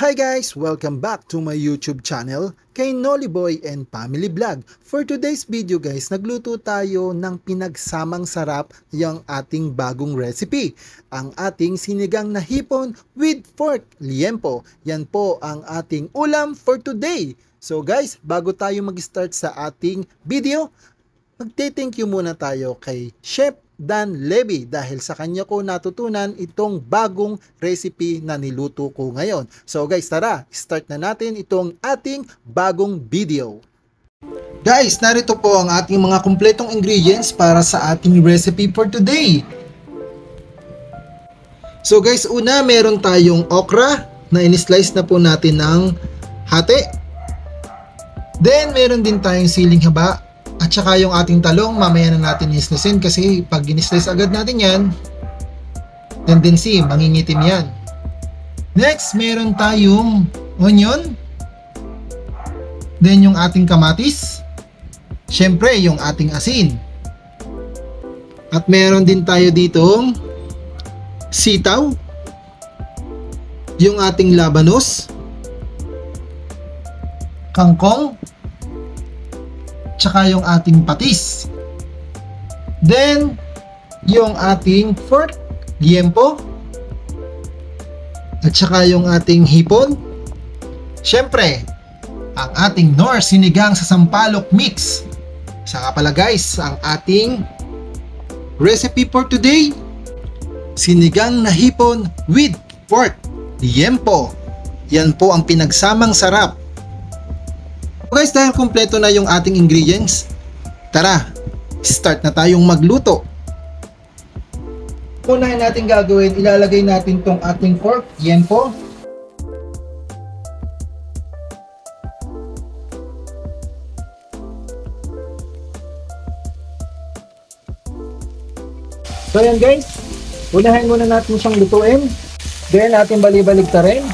Hi guys! Welcome back to my YouTube channel kay Noliboy and Family Vlog. For today's video guys, nagluto tayo ng pinagsamang sarap yung ating bagong recipe. Ang ating sinigang na hipon with pork liempo. Yan po ang ating ulam for today. So guys, bago tayo mag-start sa ating video, magte-thank you muna tayo kay Chef Dan Levy dahil sa kanya ko natutunan itong bagong recipe na niluto ko ngayon. So guys, tara, start na natin itong ating bagong video. Guys, narito po ang ating mga kumpletong ingredients para sa ating recipe for today. So guys, una meron tayong okra na in-slice na po natin ng hati. Then meron din tayong siling haba. At saka yung ating talong, mamaya na natin i-slicein kasi pag in-slice agad natin yan, tendency, mangingitim yan. Next, meron tayong onion. Then yung ating kamatis. Syempre, yung ating asin. At meron din tayo ditong sitaw. Yung ating labanos. Kangkong. Tsaka yung ating patis. Then, yung ating pork liempo. At saka yung ating hipon. Syempre, ang ating Nor sinigang sa sampalok mix. Saka pala guys, ang ating recipe for today, sinigang na hipon with pork liempo. Yan po ang pinagsamang sarap. Guys, dahil kumpleto na yung ating ingredients, tara, start na tayong magluto. Unahin natin gagawin, ilalagay natin tong ating pork liempo. So yan guys, unahin muna natin siyang lutuin. Then natin bali-baligtarin.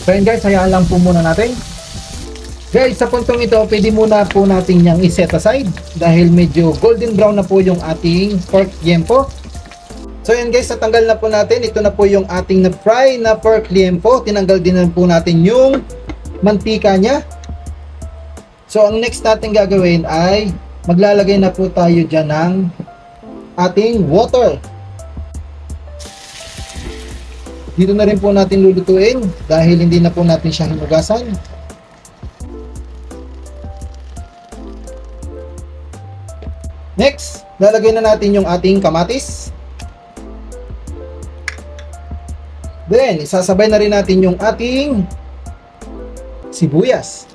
So yun guys, hayaan lang po muna natin. Guys, sa puntong ito, pwede muna po natin yung i-set aside dahil medyo golden brown na po yung ating pork liempo. So yun guys, natanggal na po natin. Ito na po yung ating na-fry na pork liempo. Tinanggal din na po natin yung mantika niya. So ang next natin gagawin ay maglalagay na po tayo dyan ng ating water. Dito na rin po natin lulutuin dahil hindi na po natin siya hinugasan. Next, lalagay na natin yung ating kamatis. Then, isasabay na rin natin yung ating sibuyas.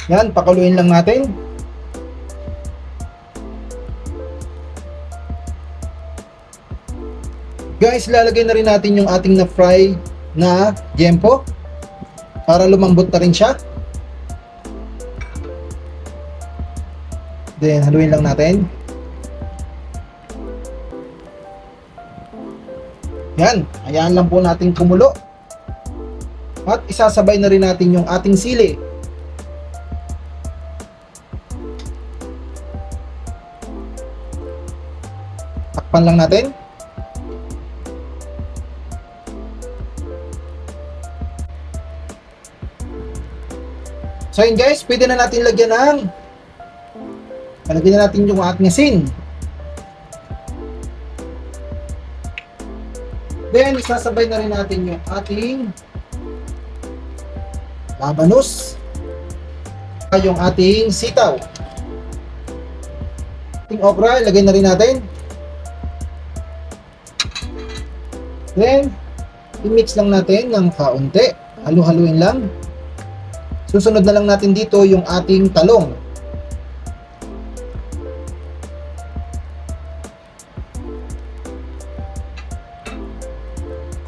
Yan, pakuluin lang natin. Guys, lalagay na rin natin yung ating na-fry na liempo para lumambot na rin siya. Then, haluin lang natin. Yan, hayaan lang po natin kumulo. At isasabay na rin natin yung ating sili. Takpan lang natin. So yun guys, pwede na natin lagyan na natin yung ating asin. Then, isasabay na rin natin yung ating labanos. Yung ating sitaw. Ating okra, ilagay na rin natin. Then, i-mix lang natin ng kaunti. Halu-haluin lang. Susunod na lang natin dito yung ating talong.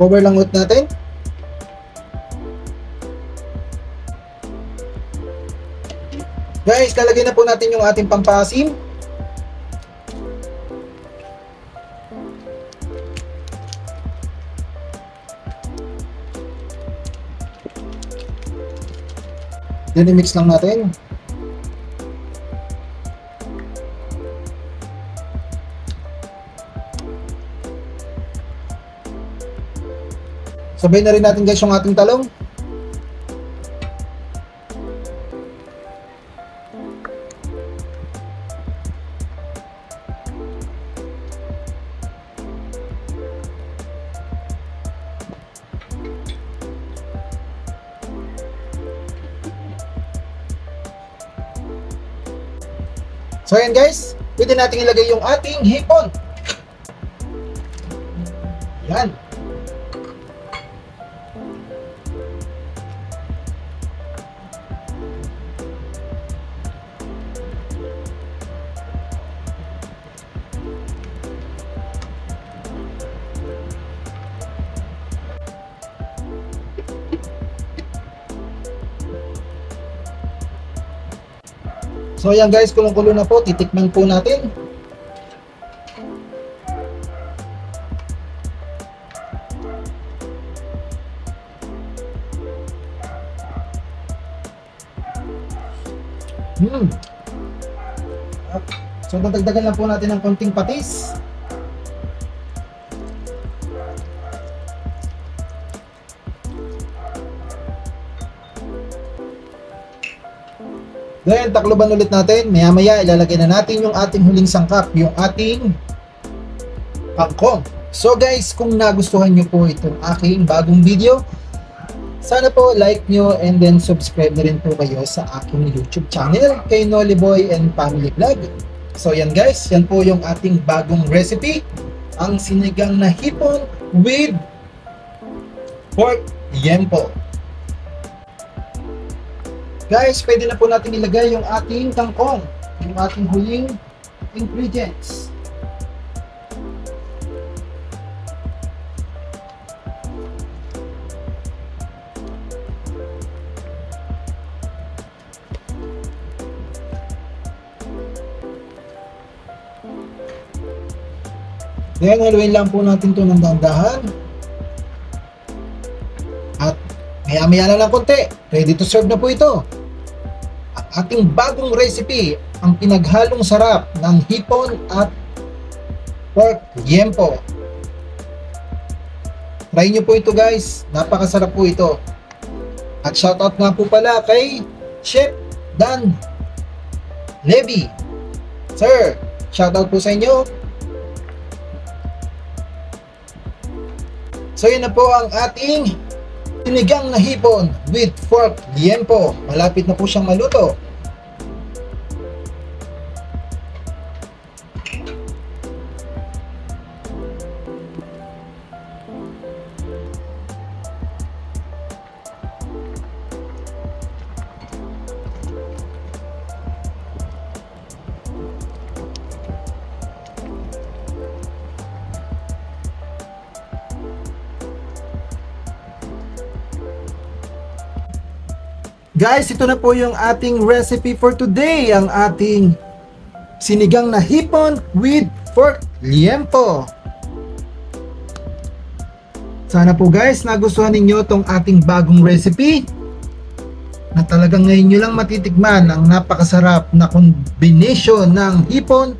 Cover lang ulit natin. Guys, lalagay na po natin yung ating pampaasim. Then i-mix lang natin. Sabay na rin natin guys yung ating talong. So ayan guys, pwede natin ilagay yung ating hipon. Yan. So ayan guys, kulong-kulo na po, titikman po natin. So dadagdagan lang po natin ng konting patis. Then, takloban ulit natin. Maya-maya, ilalagay na natin yung ating huling sangkap, yung ating kangkong. So guys, kung nagustuhan nyo po itong aking bagong video, sana po like nyo and then subscribe na rin po kayo sa aking YouTube channel kay Noliboy and Family Vlog. So yan guys, yan po yung ating bagong recipe, ang sinigang na hipon with pork yempo. Guys, pwede na po natin ilagay yung ating kangkong, yung ating huling ingredients. Then, haluin lang po natin ito ng dahan-dahan. At maya-maya na lang konti. Ready to serve na po ito. Ang ating bagong recipe, ang pinaghalong sarap ng hipon at pork yempo. Try nyo po ito guys. Napakasarap po ito. At shoutout nga po pala kay Chef Dan Levy. Sir, shoutout po sa inyo. So yun na po ang ating sinigang na hipon with pork yempo. Malapit na po siyang maluto. Guys, ito na po yung ating recipe for today, ang ating sinigang na hipon with pork yempo. Sana po guys, nagustuhan ninyo tong ating bagong recipe na talagang ngayon nyo lang matitikman ang napakasarap na combination ng hipon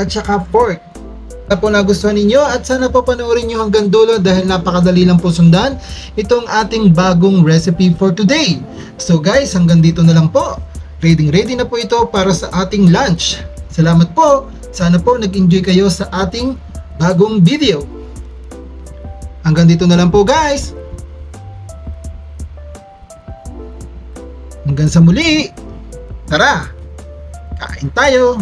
at saka pork. Sana po nagustuhan ninyo at sana po panoorin nyo hanggang dulo dahil napakadali lang po sundan itong ating bagong recipe for today. So guys, hanggang dito na lang po. Ready na po ito para sa ating lunch. Salamat po. Sana po nag-enjoy kayo sa ating bagong video. Hanggang dito na lang po guys. Hanggang sa muli. Tara, kain tayo.